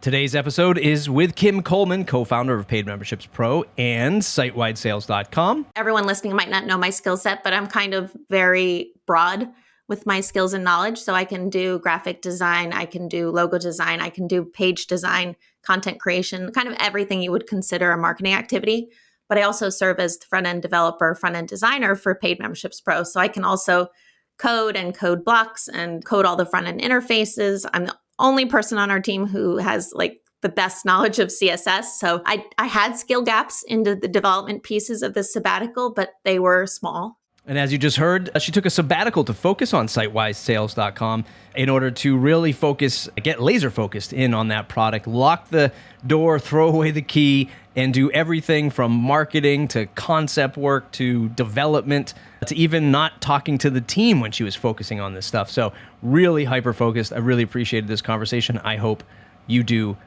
Today's episode is with Kim Coleman, co-founder of Paid Memberships Pro and SitewideSales.com. Everyone listening might not know my skill set, but I'm kind of very broad with my skills and knowledge. So I can do graphic design, I can do logo design, I can do page design, content creation, kind of everything you would consider a marketing activity. But I also serve as the front-end developer, front-end designer for Paid Memberships Pro. So I can also code and code blocks and code all the front-end interfaces. I'm the only person on our team who has like the best knowledge of CSS. So I had skill gaps into the development pieces of the sabbatical, but they were small. And as you just heard, she took a sabbatical to focus on SitewideSales.com in order to really focus, get laser focused in on that product, lock the door, throw away the key, and do everything from marketing to concept work to development to even not talking to the team when she was focusing on this stuff. So really hyper-focused. I really appreciated this conversation. I hope you do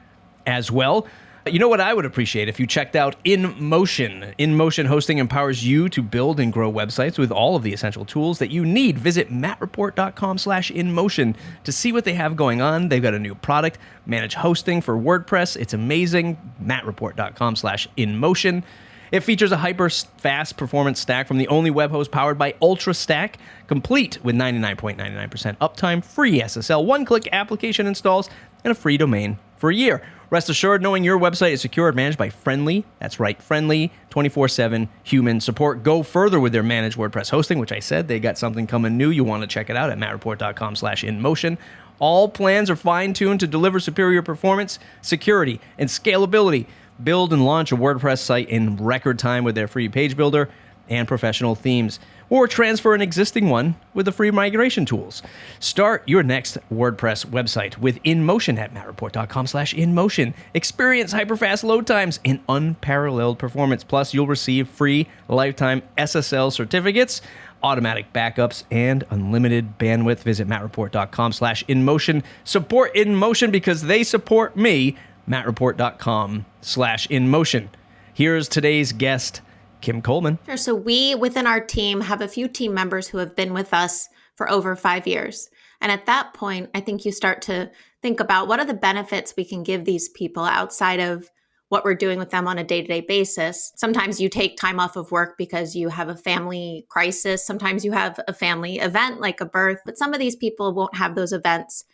as well. You know what I would appreciate if you checked out InMotion. InMotion Hosting empowers you to build and grow websites with all of the essential tools that you need. Visit mattreport.com/InMotion to see what they have going on. They've got a new product, Managed Hosting for WordPress. It's amazing. mattreport.com/InMotion. It features a hyper-fast performance stack from the only web host powered by UltraStack, complete with 99.99% uptime, free SSL, one-click application installs, and a free domain for a year. Rest assured, knowing your website is secure and managed by friendly, that's right, friendly, 24/7 human support. Go further with their managed WordPress hosting, which I said they got something coming new. You want to check it out at mattreport.com/InMotion. All plans are fine-tuned to deliver superior performance, security, and scalability. Build and launch a WordPress site in record time with their free page builder and professional themes, or transfer an existing one with the free migration tools. Start your next WordPress website with InMotion at mattreport.com/InMotion. Experience hyperfast load times and unparalleled performance. Plus, you'll receive free lifetime SSL certificates, automatic backups, and unlimited bandwidth. Visit mattreport.com/InMotion. Support InMotion because they support me. mattreport.com/InMotion. Here's today's guest, Kim Coleman. Sure. So we, within our team, have a few team members who have been with us for over 5 years. And at that point, I think you start to think about what are the benefits we can give these people outside of what we're doing with them on a day-to-day basis. Sometimes you take time off of work because you have a family crisis. Sometimes you have a family event like a birth, but some of these people won't have those events.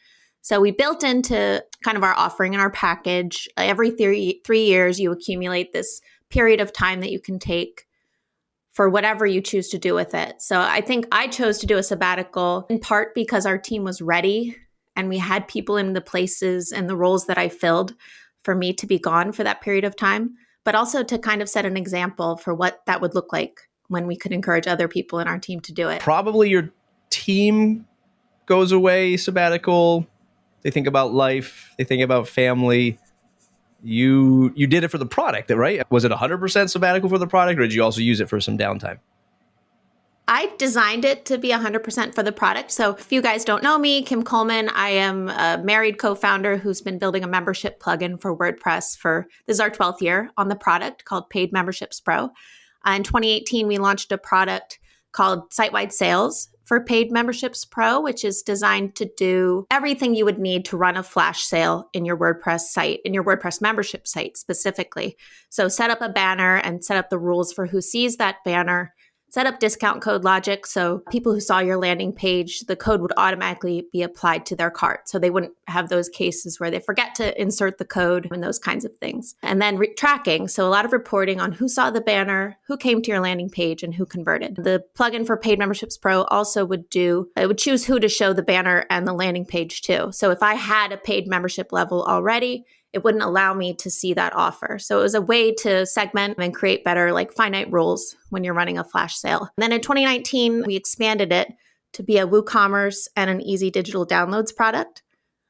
So we built into kind of our offering and our package, every 3 years, you accumulate this period of time that you can take for whatever you choose to do with it. So I think I chose to do a sabbatical in part because our team was ready and we had people in the places and the roles that I filled for me to be gone for that period of time, but also to kind of set an example for what that would look like when we could encourage other people in our team to do it. Probably your team goes away sabbatical. They think about life. They think about family. You did it for the product, right? Was it 100% sabbatical for the product, or did you also use it for some downtime? I designed it to be 100% for the product. So if you guys don't know me, Kim Coleman, I am a married co-founder who's been building a membership plugin for WordPress this is our 12th year on the product called Paid Memberships Pro. In 2018, we launched a product called Sitewide Sales for Paid Memberships Pro, which is designed to do everything you would need to run a flash sale in your WordPress site, in your WordPress membership site specifically. So set up a banner and set up the rules for who sees that banner. Set up discount code logic so people who saw your landing page, the code would automatically be applied to their cart. So they wouldn't have those cases where they forget to insert the code and those kinds of things. And then tracking. So a lot of reporting on who saw the banner, who came to your landing page, and who converted. The plugin for Paid Memberships Pro also would choose who to show the banner and the landing page to. So if I had a paid membership level already, it wouldn't allow me to see that offer. So it was a way to segment and create better finite rules when you're running a flash sale. And then in 2019, we expanded it to be a WooCommerce and an easy digital downloads product.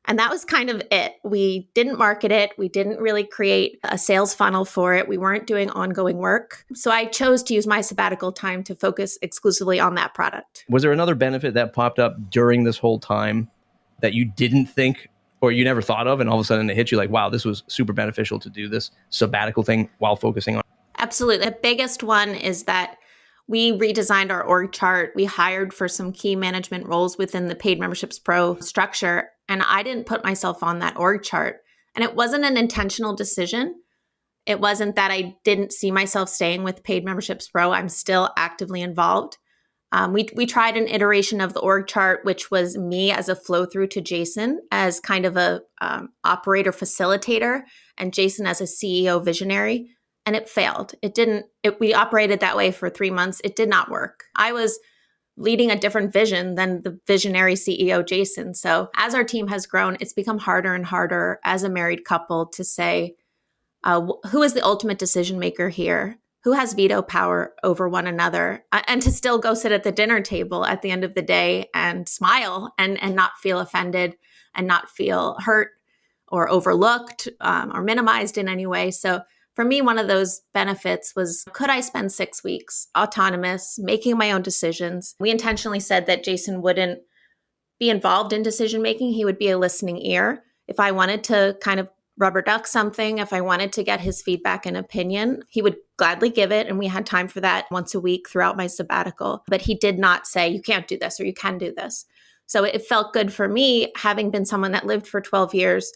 And that was kind of it. We didn't market it. We didn't really create a sales funnel for it. We weren't doing ongoing work. So I chose to use my sabbatical time to focus exclusively on that product. Was there another benefit that popped up during this whole time that you didn't think or you never thought of, and all of a sudden it hit you like, wow, this was super beneficial to do this sabbatical thing while focusing on? Absolutely. The biggest one is that we redesigned our org chart. We hired for some key management roles within the Paid Memberships Pro structure, and I didn't put myself on that org chart And it wasn't an intentional decision. It wasn't that I didn't see myself staying with Paid Memberships Pro. I'm still actively involved. We tried an iteration of the org chart, which was me as a flow through to Jason as kind of a operator facilitator and Jason as a CEO visionary. And it failed. We operated that way for 3 months. It did not work. I was leading a different vision than the visionary CEO, Jason. So as our team has grown, it's become harder and harder as a married couple to say, who is the ultimate decision maker here? Who has veto power over one another? And to still go sit at the dinner table at the end of the day and smile and not feel offended and not feel hurt or overlooked or minimized in any way. So for me, one of those benefits was, could I spend 6 weeks autonomous, making my own decisions? We intentionally said that Jason wouldn't be involved in decision making. He would be a listening ear. If I wanted to kind of rubber duck something, if I wanted to get his feedback and opinion, he would gladly give it. And we had time for that once a week throughout my sabbatical. But he did not say, you can't do this or you can do this. So it felt good for me, having been someone that lived for 12 years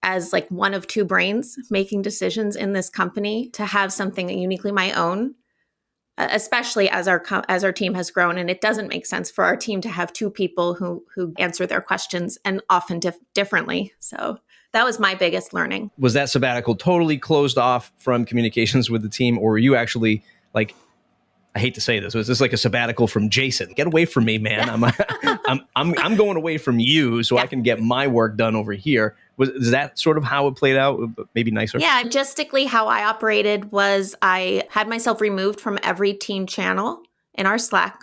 as like one of two brains making decisions in this company, to have something uniquely my own, especially as our team has grown. And it doesn't make sense for our team to have two people who answer their questions and often differently. So that was my biggest learning. Was that sabbatical totally closed off from communications with the team, or were you actually like, I hate to say this, was this like a sabbatical from Jason? Get away from me, man. I'm going away from you so I can get my work done over here. Is that sort of how it played out? Maybe nicer? Yeah, logistically, how I operated was I had myself removed from every team channel in our Slack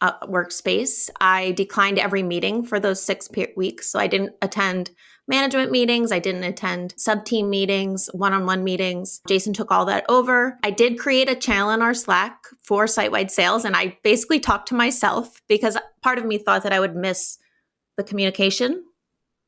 workspace. I declined every meeting for those 6 weeks. So I didn't attend management meetings. I didn't attend sub-team meetings, one-on-one meetings. Jason took all that over. I did create a channel in our Slack for Sitewide Sales. And I basically talked to myself because part of me thought that I would miss the communication.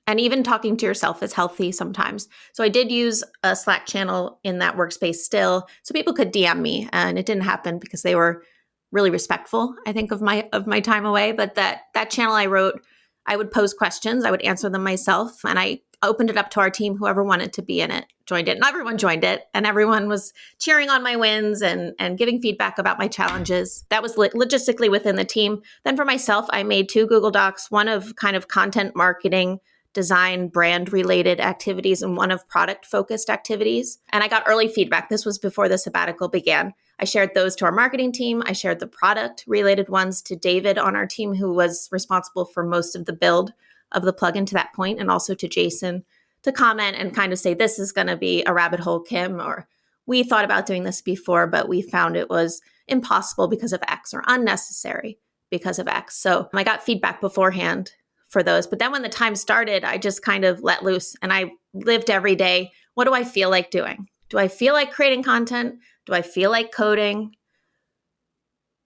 And even talking to yourself is healthy sometimes. So I did use a Slack channel in that workspace still, so people could DM me. And it didn't happen because they were really respectful, I think, of my time away. But that channel I wrote, I would pose questions, I would answer them myself, and I opened it up to our team. Whoever wanted to be in it joined it. Not everyone joined it, and everyone was cheering on my wins and giving feedback about my challenges. That was logistically within the team. Then for myself, I made 2 Google Docs, one of kind of content marketing, design, brand related activities, and one of product focused activities. And I got early feedback. This was before the sabbatical began. I shared those to our marketing team. I shared the product related ones to David on our team, who was responsible for most of the build of the plugin to that point, and also to Jason to comment and kind of say, this is going to be a rabbit hole, Kim, or we thought about doing this before, but we found it was impossible because of X, or unnecessary because of X. So I got feedback beforehand for those. But then when the time started, I just kind of let loose and I lived every day. What do I feel like doing? Do I feel like creating content? Do I feel like coding?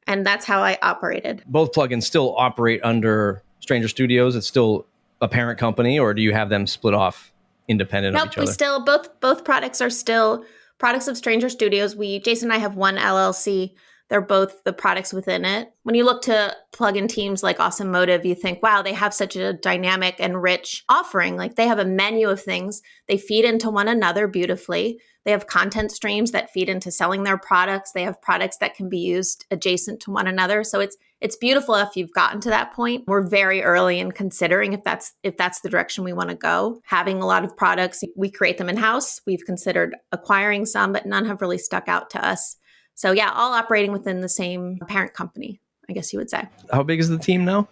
And that's how I operated. Both plugins still operate under Stranger Studios. It's still a parent company, or do you have them split off independent of each other? We still, both products are still products of Stranger Studios. Jason and I have one LLC. They're both the products within it. When you look to plugin teams like Awesome Motive, you think, wow, they have such a dynamic and rich offering. Like, they have a menu of things. They feed into one another beautifully. They have content streams that feed into selling their products. They have products that can be used adjacent to one another. So it's beautiful if you've gotten to that point. We're very early in considering if that's the direction we want to go. Having a lot of products, we create them in-house. We've considered acquiring some, but none have really stuck out to us. So yeah, all operating within the same parent company, I guess you would say. How big is the team now?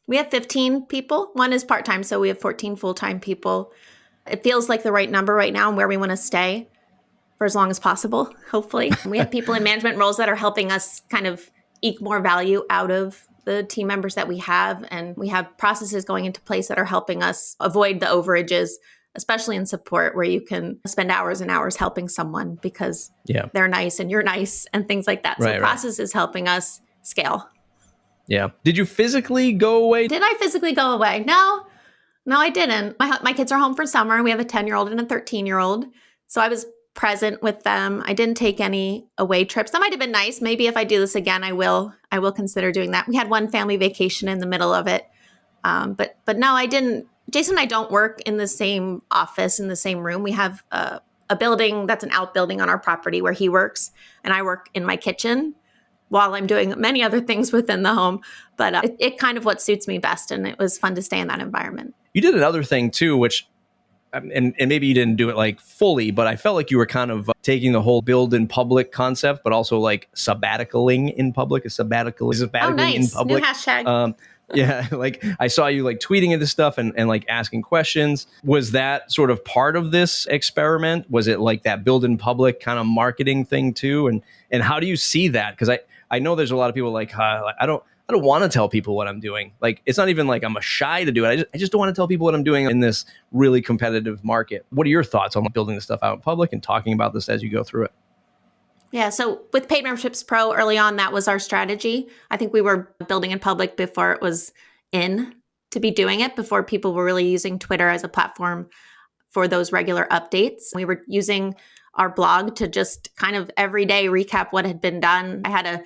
We have 15 people. One is part-time, so we have 14 full-time people. It feels like the right number right now and where we want to stay for as long as possible, hopefully. We have people in management roles that are helping us kind of eke more value out of the team members that we have. And we have processes going into place that are helping us avoid the overages, especially in support, where you can spend hours and hours helping someone because they're nice and you're nice and things like that. So process is helping us scale. Yeah. Did you physically go away? Did I physically go away? No, I didn't. My kids are home for summer. We have a 10-year-old and a 13-year-old. So I was present with them. I didn't take any away trips. That might have been nice. Maybe if I do this again, I will consider doing that. We had one family vacation in the middle of it. But no, I didn't Jason and I don't work in the same office, in the same room. We have a building that's an outbuilding on our property where he works, and I work in my kitchen while I'm doing many other things within the home. But it kind of what suits me best, and it was fun to stay in that environment. You did another thing too, which, and maybe you didn't do it like fully, but I felt like you were kind of taking the whole build in public concept, but also like sabbaticaling in public. Is sabbaticaling in public? New hashtag. Yeah, like I saw you like tweeting into stuff and like asking questions. Was that sort of part of this experiment? Was it like that build in public kind of marketing thing too? And how do you see that? Because I know there's a lot of people like, I don't want to tell people what I'm doing. Like, it's not even like I'm shy to do it. I just don't want to tell people what I'm doing in this really competitive market. What are your thoughts on building this stuff out in public and talking about this as you go through it? Yeah, so with Paid Memberships Pro early on, that was our strategy. I think we were building in public before it was in to be doing it, before people were really using Twitter as a platform for those regular updates. We were using our blog to just kind of every day recap what had been done. I had a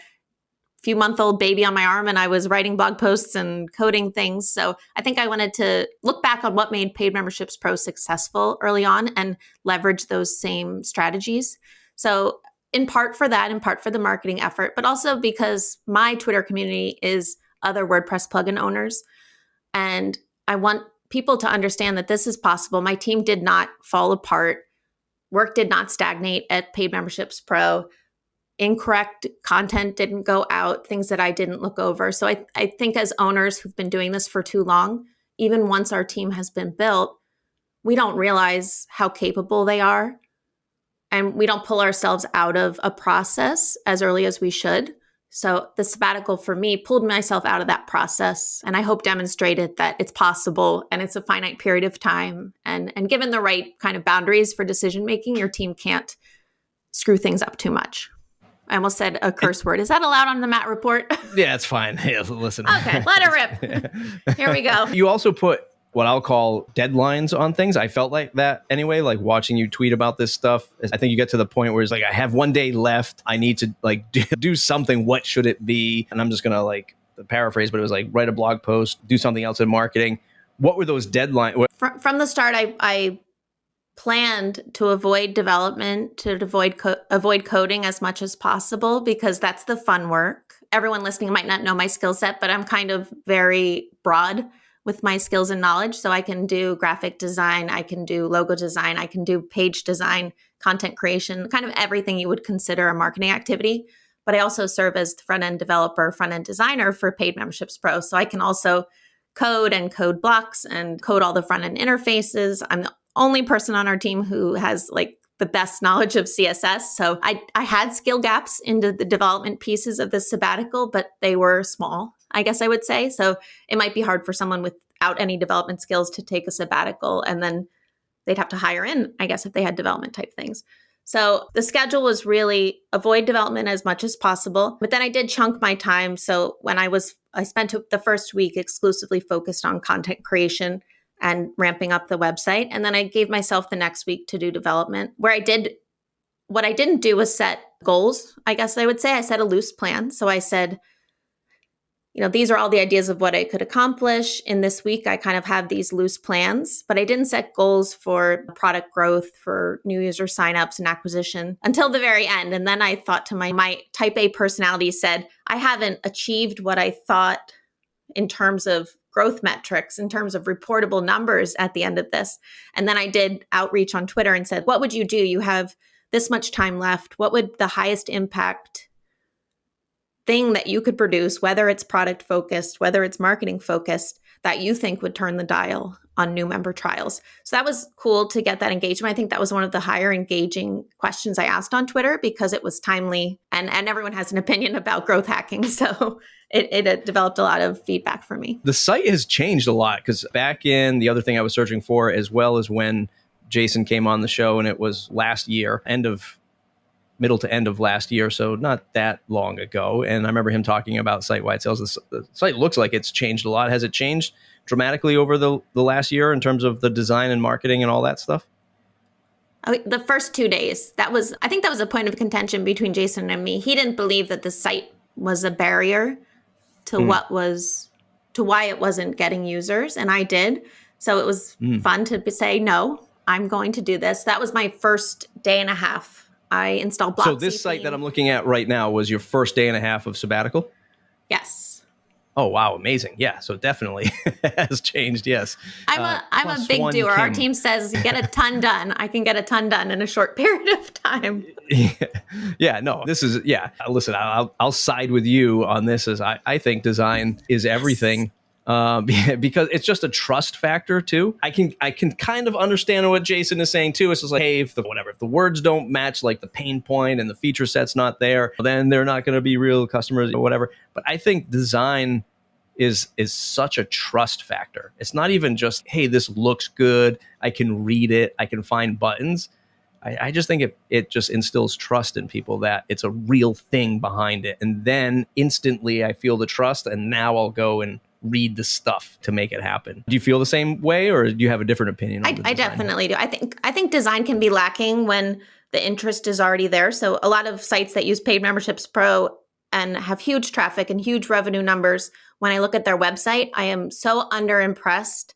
few-month-old baby on my arm, and I was writing blog posts and coding things. So I think I wanted to look back on what made Paid Memberships Pro successful early on and leverage those same strategies. So in part for that, in part for the marketing effort, but also because my Twitter community is other WordPress plugin owners. And I want people to understand that this is possible. My team did not fall apart. Work did not stagnate at Paid Memberships Pro. Incorrect content didn't go out, things that I didn't look over. So I think as owners who've been doing this for too long, even once our team has been built, we don't realize how capable they are. And we don't pull ourselves out of a process as early as we should. So the sabbatical for me pulled myself out of that process. And I hope demonstrated that it's possible and it's a finite period of time. And given the right kind of boundaries for decision making, your team can't screw things up too much. I almost said a curse word. Is that allowed on the Matt report? Yeah, it's fine. Yeah, listen. Okay, let it rip. Here we go. You also put what I'll call deadlines on things. I felt like that anyway, like watching you tweet about this stuff. I think you get to the point where it's like, I have one day left. I need to like do something. What should it be? And I'm just going to like paraphrase, but it was like write a blog post, do something else in marketing. What were those deadlines? From the start, I planned to avoid development, to avoid coding as much as possible, because that's the fun work. Everyone listening might not know my skill set, but I'm kind of very broad with my skills and knowledge. So I can do graphic design, I can do logo design, I can do page design, content creation, kind of everything you would consider a marketing activity. But I also serve as the front-end developer, front-end designer for Paid Memberships Pro. So I can also code and code blocks and code all the front-end interfaces. I'm the only person on our team who has like the best knowledge of CSS. So I had skill gaps into the development pieces of this sabbatical, but they were small, I guess I would say. So it might be hard for someone without any development skills to take a sabbatical, and then they'd have to hire in, I guess, if they had development type things. So the schedule was really avoid development as much as possible. But then I did chunk my time. So when I spent the first week exclusively focused on content creation and ramping up the website. And then I gave myself the next week to do development, what I didn't do was set goals, I guess I would say. I set a loose plan. So I said, these are all the ideas of what I could accomplish in this week. I kind of have these loose plans, but I didn't set goals for product growth, for new user signups and acquisition until the very end. And then I thought to my type A personality said, I haven't achieved what I thought in terms of growth metrics, in terms of reportable numbers at the end of this. And then I did outreach on Twitter and said, what would you do? You have this much time left. What would the highest impact thing that you could produce, whether it's product focused, whether it's marketing focused, that you think would turn the dial on new member trials? So that was cool to get that engagement. I think that was one of the higher engaging questions I asked on Twitter because it was timely, and everyone has an opinion about growth hacking. So it developed a lot of feedback for me. The site has changed a lot, because back in the other thing I was searching for, as well as when Jason came on the show, and it was last year, middle to end of last year, so not that long ago. And I remember him talking about Sitewide Sales. The site looks like it's changed a lot. Has it changed dramatically over the last year in terms of the design and marketing and all that stuff? The first 2 days, I think that was a point of contention between Jason and me. He didn't believe that the site was a barrier to why it wasn't getting users, and I did. So it was fun to say, no, I'm going to do this. That was my first day and a half. I installed Block So this site that I'm looking at right now was your first day and a half of sabbatical? Yes. Oh, wow. Amazing. Yeah. So definitely has changed. Yes. I'm a Plus big one, doer. Our Kim. team says get a ton done. I can get a ton done in a short period of time. Yeah, no, this is, yeah. Listen, I'll side with you on this as I think design is everything. Because it's just a trust factor too. I can kind of understand what Jason is saying too. It's just like, hey, if the words don't match like the pain point and the feature set's not there, then they're not going to be real customers or whatever. But I think design is such a trust factor. It's not even just, hey, this looks good, I can read it, I can find buttons. I just think it just instills trust in people that it's a real thing behind it. And then instantly I feel the trust, and now I'll go and read the stuff to make it happen. Do you feel the same way, or do you have a different opinion on the I design? definitely do. I think design can be lacking when the interest is already there. So a lot of sites that use Paid Memberships Pro and have huge traffic and huge revenue numbers, when I look at their website, I am so underimpressed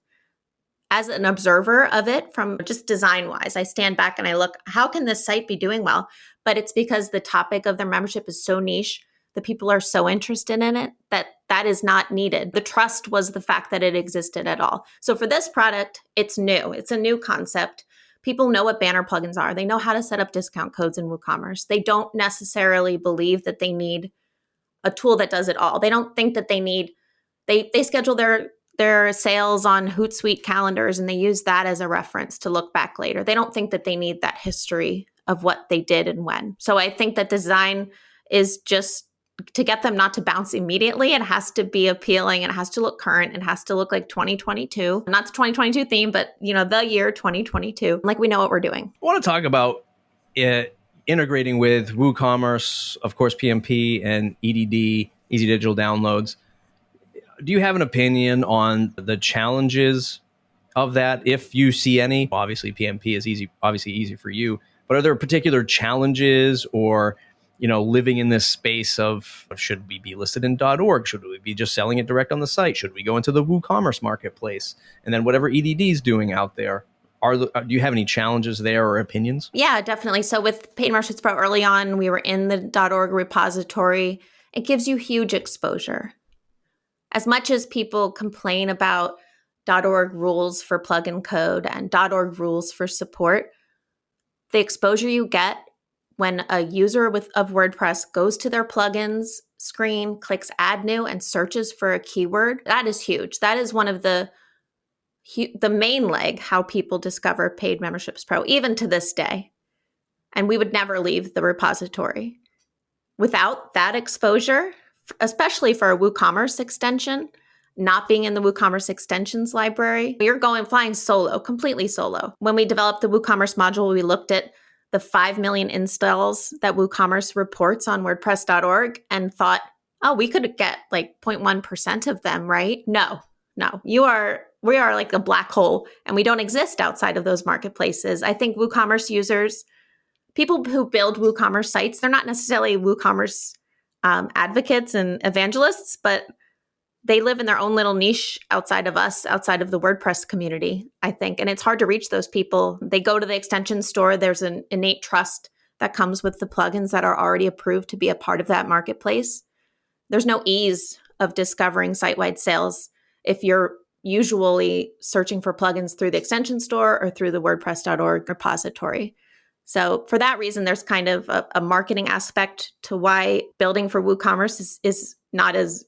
as an observer of it from just design wise. I stand back and I look, how can this site be doing well? But it's because the topic of their membership is so niche. The people are so interested in it that is not needed. The trust was the fact that it existed at all. So for this product, it's new. It's a new concept. People know what banner plugins are. They know how to set up discount codes in WooCommerce. They don't necessarily believe that they need a tool that does it all. They don't think that they need, they schedule their sales on Hootsuite calendars and they use that as a reference to look back later. They don't think that they need that history of what they did and when. So I think that design is just to get them not to bounce immediately. It has to be appealing. It has to look current. It has to look like 2022, not the 2022 theme, but the year 2022, like we know what we're doing. I want to talk about integrating with WooCommerce, of course, PMP and EDD, Easy Digital Downloads. Do you have an opinion on the challenges of that, if you see any? Obviously, PMP is easy for you, but are there particular challenges or, living in this space of, should we be listed in .org? Should we be just selling it direct on the site? Should we go into the WooCommerce marketplace? And then whatever EDD is doing out there, do you have any challenges there or opinions? Yeah, definitely. So with Paid Memberships Pro early on, we were in the .org repository. It gives you huge exposure. As much as people complain about .org rules for plugin code and .org rules for support, the exposure you get when a user of WordPress goes to their plugins screen, clicks add new, and searches for a keyword, that is huge. That is one of the main leg how people discover Paid Memberships Pro, even to this day. And we would never leave the repository. Without that exposure, especially for a WooCommerce extension, not being in the WooCommerce extensions library, you're flying solo, completely solo. When we developed the WooCommerce module, we looked at the 5 million installs that WooCommerce reports on WordPress.org and thought, oh, we could get like 0.1% of them, right? No, we are like a black hole and we don't exist outside of those marketplaces. I think WooCommerce users, people who build WooCommerce sites, they're not necessarily WooCommerce advocates and evangelists, but they live in their own little niche outside of us, outside of the WordPress community, I think. And it's hard to reach those people. They go to the extension store. There's an innate trust that comes with the plugins that are already approved to be a part of that marketplace. There's no ease of discovering Sitewide Sales if you're usually searching for plugins through the extension store or through the WordPress.org repository. So for that reason, there's kind of a marketing aspect to why building for WooCommerce is not as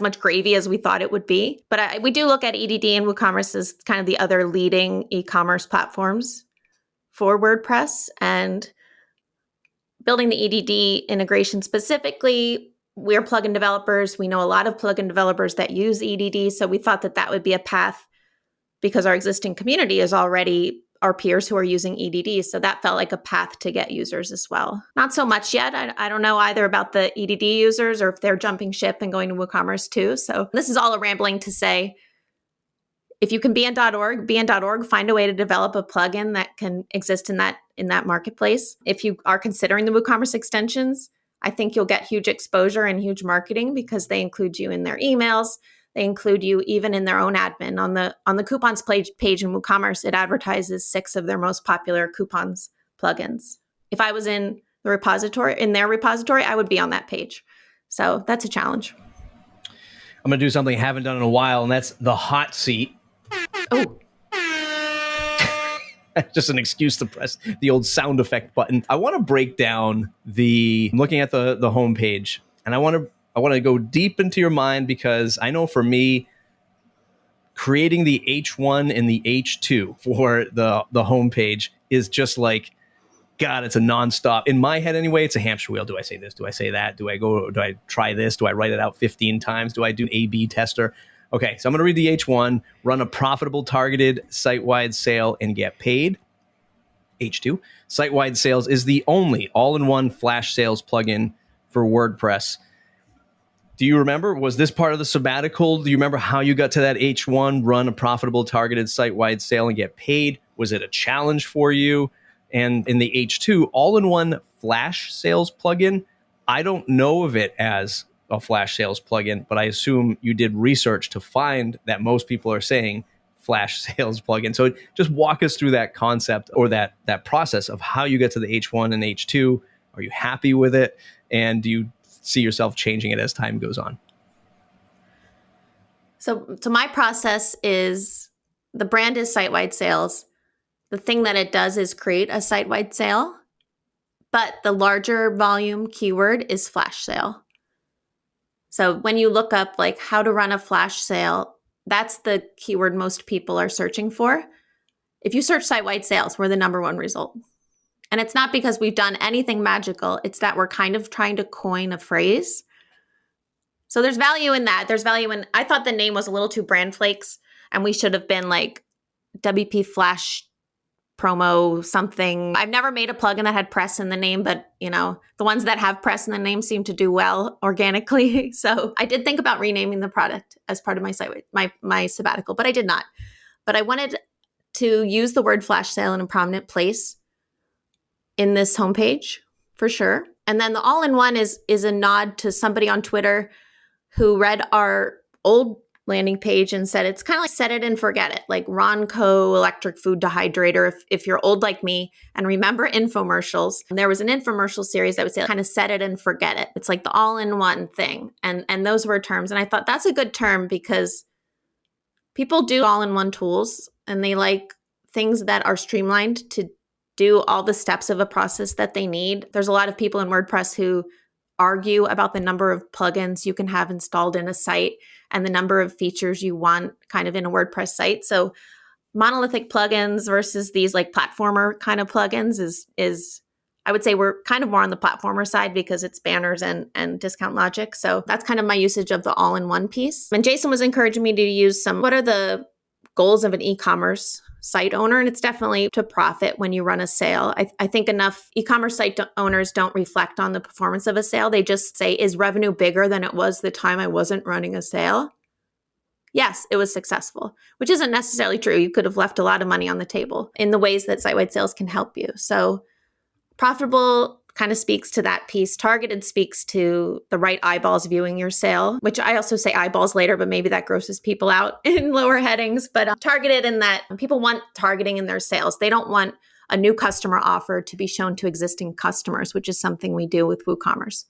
much gravy as we thought it would be. But we do look at EDD and WooCommerce as kind of the other leading e-commerce platforms for WordPress. And building the EDD integration specifically, we're plugin developers. We know a lot of plugin developers that use EDD. So we thought that would be a path because our existing community is already our peers who are using EDD. So that felt like a path to get users as well. Not so much yet. I don't know either about the EDD users or if they're jumping ship and going to WooCommerce too. So this is all a rambling to say, if you can be in .org, find a way to develop a plugin that can exist in that marketplace. If you are considering the WooCommerce extensions, I think you'll get huge exposure and huge marketing because they include you in their emails. They include you even in their own admin. On the coupons page in WooCommerce, it advertises 6 of their most popular coupons plugins. If I was in their repository, I would be on that page. So that's a challenge. I'm going to do something I haven't done in a while, and that's the hot seat. Oh, Just an excuse to press the old sound effect button. I want to break down looking at the homepage, and I want to go deep into your mind, because I know for me, creating the H1 and the H2 for the homepage is just like, God, it's a nonstop. In my head anyway, it's a hamster wheel. Do I say this? Do I say that? Do I try this? Do I write it out 15 times? Do I do an A/B tester? Okay, so I'm going to read the H1, run a profitable targeted site-wide sale and get paid. H2, Sitewide Sales is the only all-in-one flash sales plugin for WordPress. Do you remember, was this part of the sabbatical? Do you remember how you got to that H1, run a profitable targeted site-wide sale and get paid? Was it a challenge for you? And in the H2, all-in-one flash sales plugin, I don't know of it as a flash sales plugin, but I assume you did research to find that most people are saying flash sales plugin. So just walk us through that concept, or that process of how you get to the H1 and H2. Are you happy with it? And do you see yourself changing it as time goes on? So my process is, the brand is Sitewide Sales. The thing that it does is create a site-wide sale, but the larger volume keyword is flash sale. So when you look up like how to run a flash sale, that's the keyword most people are searching for. If you search site-wide sales, we're the number 1 result. And it's not because we've done anything magical. It's that we're kind of trying to coin a phrase. So there's value in that. There's value in, I thought the name was a little too brand flakes, and we should have been like WP Flash promo something. I've never made a plugin that had press in the name, but the ones that have press in the name seem to do well organically. So I did think about renaming the product as part of my sabbatical, but I did not. But I wanted to use the word flash sale in a prominent place in this homepage for sure. And then the all-in-one is a nod to somebody on Twitter who read our old landing page and said it's kind of like set it and forget it, like Ronco electric food dehydrator. If you're old like me and remember infomercials, there was an infomercial series that would say kind of set it and forget it. It's like the all-in-one thing. And those were terms. And I thought that's a good term, because people do all-in-one tools and they like things that are streamlined to do all the steps of a process that they need. There's a lot of people in WordPress who argue about the number of plugins you can have installed in a site and the number of features you want kind of in a WordPress site. So monolithic plugins versus these like platformer kind of plugins is I would say we're kind of more on the platformer side because it's banners and discount logic. So that's kind of my usage of the all-in-one piece. And Jason was encouraging me to use what are the goals of an e-commerce site owner? And it's definitely to profit when you run a sale. I think enough e-commerce site owners don't reflect on the performance of a sale. They just say, is revenue bigger than it was the time I wasn't running a sale? Yes, it was successful, which isn't necessarily true. You could have left a lot of money on the table in the ways that site-wide sales can help you. So profitable kind of speaks to that piece. Targeted speaks to the right eyeballs viewing your sale, which I also say eyeballs later, but maybe that grosses people out in lower headings. But targeted in that people want targeting in their sales. They don't want a new customer offer to be shown to existing customers, which is something we do with WooCommerce.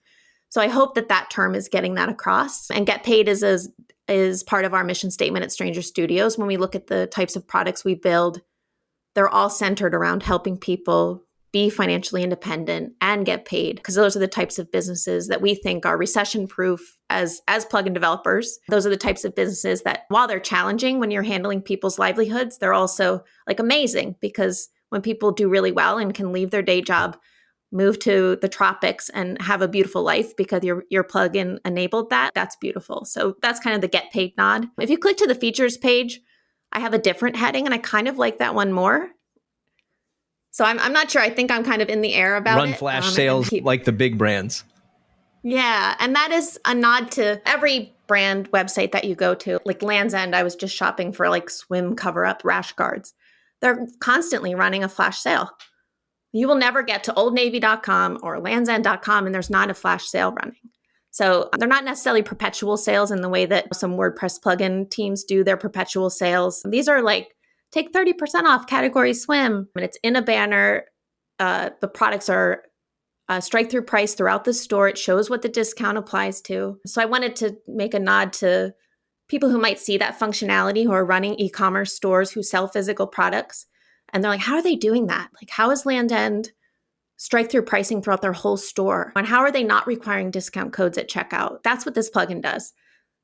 So I hope that term is getting that across. And get paid is part of our mission statement at Stranger Studios. When we look at the types of products we build, they're all centered around helping people be financially independent and get paid, because those are the types of businesses that we think are recession proof as plugin developers. Those are the types of businesses that, while they're challenging when you're handling people's livelihoods, they're also like amazing, because when people do really well and can leave their day job, move to the tropics and have a beautiful life because your plugin enabled that, that's beautiful. So that's kind of the get paid nod. If you click to the features page, I have a different heading and I kind of like that one more. So I'm not sure. I think I'm kind of in the air about it. Run flash sales like the big brands. Yeah. And that is a nod to every brand website that you go to. Like Land's End, I was just shopping for like swim cover-up rash guards. They're constantly running a flash sale. You will never get to oldnavy.com or landsend.com and there's not a flash sale running. So they're not necessarily perpetual sales in the way that some WordPress plugin teams do their perpetual sales. These are like, take 30% off category swim, and it's in a banner. The products are strike through price throughout the store. It shows what the discount applies to. So I wanted to make a nod to people who might see that functionality, who are running e-commerce stores who sell physical products. And they're like, how are they doing that? Like, how is Land End strike through pricing throughout their whole store? And how are they not requiring discount codes at checkout? That's what this plugin does.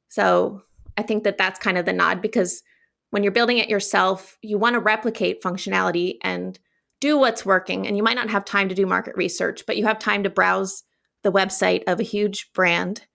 So I think that that's kind of the nod, because when you're building it yourself, you want to replicate functionality and do what's working. And you might not have time to do market research, but you have time to browse the website of a huge brand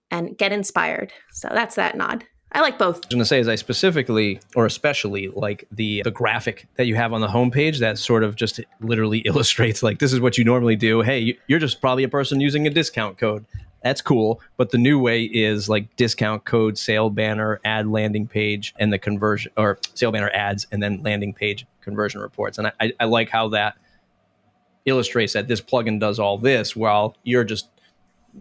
and get inspired. So that's that nod. I like both. I was going to say is I specifically or especially like the graphic that you have on the homepage that sort of just literally illustrates like this is what you normally do. Hey, you're just probably a person using a discount code. That's cool. But the new way is like discount code, sale banner, ad landing page, and the conversion, or sale banner ads, and then landing page conversion reports. And I like how that illustrates that this plugin does all this while you're just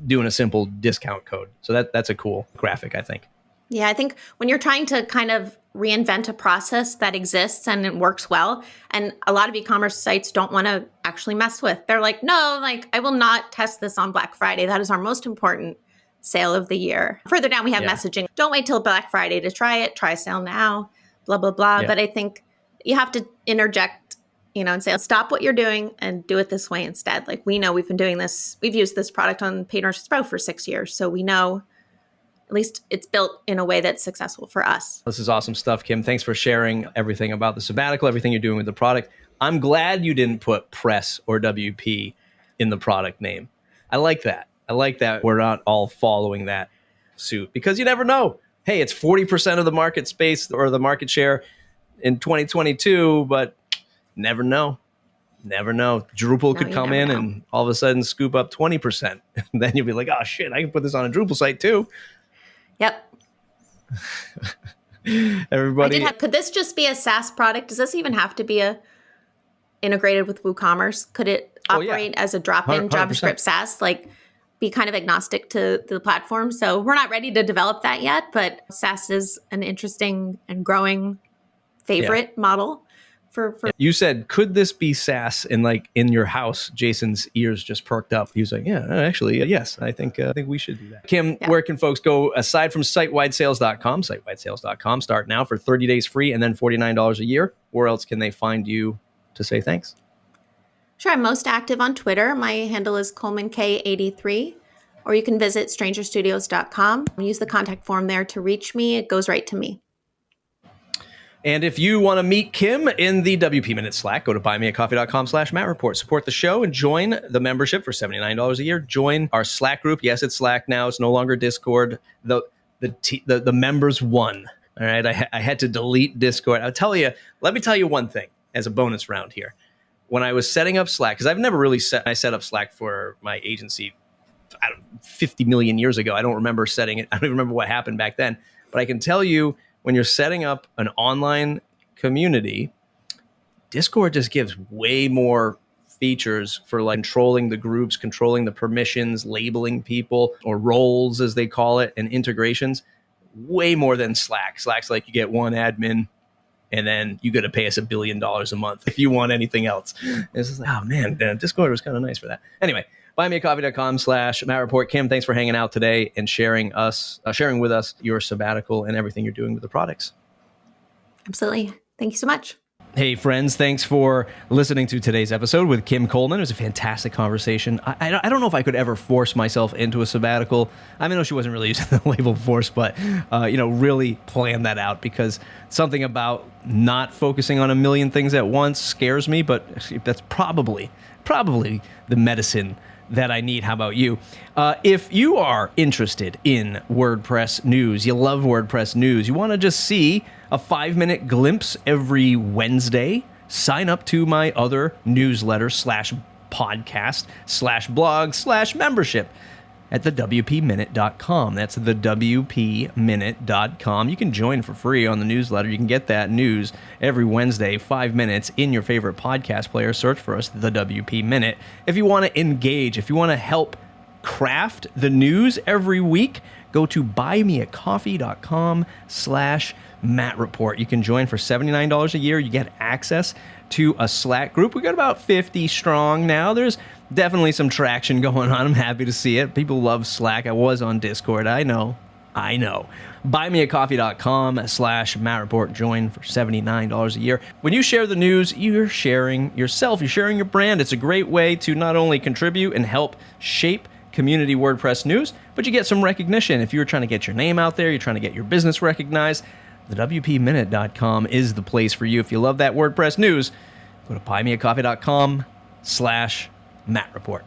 doing a simple discount code. So that's a cool graphic, I think. Yeah, I think when you're trying to kind of reinvent a process that exists and it works well, and a lot of e-commerce sites don't want to actually mess with. They're like, no, like I will not test this on Black Friday. That is our most important sale of the year. Further down, we have messaging. Don't wait till Black Friday to try it. Try sale now, blah, blah, blah. Yeah. But I think you have to interject, and say, stop what you're doing and do it this way instead. Like we know we've been doing this. We've used this product on Paid Nurses Pro for 6 years. So we know at least it's built in a way that's successful for us. This is awesome stuff, Kim. Thanks for sharing everything about the sabbatical, everything you're doing with the product. I'm glad you didn't put press or WP in the product name. I like that. I like that we're not all following that suit, because you never know. Hey, it's 40% of the market space or the market share in 2022, but never know. Never know. Drupal could come in and all of a sudden scoop up 20%. And then you'll be like, oh shit, I can put this on a Drupal site too. Yep. Everybody. Could this just be a SaaS product? Does this even have to be integrated with WooCommerce? Could it operate as a drop-in 100%. JavaScript SaaS, like be kind of agnostic to the platform? So we're not ready to develop that yet, but SaaS is an interesting and growing favorite model. You said, could this be SaaS? And like in your house, Jason's ears just perked up. He was like, yeah, actually, yes. I think we should do that. Kim, where can folks go aside from sitewidesales.com? Sitewidesales.com. Start now for 30 days free and then $49 a year. Where else can they find you to say thanks? Sure. I'm most active on Twitter. My handle is ColemanK83. Or you can visit strangerstudios.com. Use the contact form there to reach me. It goes right to me. And if you want to meet Kim in the WP Minute Slack, go to buymeacoffee.com/MattReport. Support the show and join the membership for $79 a year. Join our Slack group. Yes, it's Slack now. It's no longer Discord. The members won. All right. I had to delete Discord. Let me tell you one thing as a bonus round here. When I was setting up Slack, because I've never really I set up Slack for my agency 50 million years ago. I don't remember setting it. I don't even remember what happened back then. But I can tell you, when you're setting up an online community, Discord just gives way more features for like controlling the groups, controlling the permissions, labeling people, or roles as they call it, and integrations, way more than Slack. Slack's like you get one admin and then you got to pay us $1 billion a month if you want anything else. And it's just like, oh man, Discord was kind of nice for that. Anyway, buymeacoffee.com/MattReport. Kim, thanks for hanging out today and sharing with us your sabbatical and everything you're doing with the products. Absolutely. Thank you so much. Hey, friends, thanks for listening to today's episode with Kim Coleman. It was a fantastic conversation. I don't know if I could ever force myself into a sabbatical. I know she wasn't really using the label force, but, really plan that out, because something about not focusing on a million things at once scares me, but that's probably the medicine that I need. How about you? If you are interested in WordPress news, you love WordPress news, you want to just see a 5-minute glimpse every Wednesday, sign up to my other newsletter /podcast/blog/membership at thewpminute.com. That's thewpminute.com. You can join for free on the newsletter. You can get that news every Wednesday, 5 minutes in your favorite podcast player. Search for us, The WP Minute. If you want to engage, if you want to help craft the news every week, go to buymeacoffee.com/Matt Report. You can join for $79 a year. You get access to a Slack group. We got about 50 strong now. There's definitely some traction going on. I'm happy to see it. People love Slack. I was on Discord. I know. Buymeacoffee.com/Matt Report. Join for $79 a year. When you share the news, you're sharing yourself. You're sharing your brand. It's a great way to not only contribute and help shape community WordPress news, but you get some recognition. If you're trying to get your name out there, you're trying to get your business recognized, the WPminute.com is the place for you. If you love that WordPress news, go to buymeacoffee.com/Matt Report.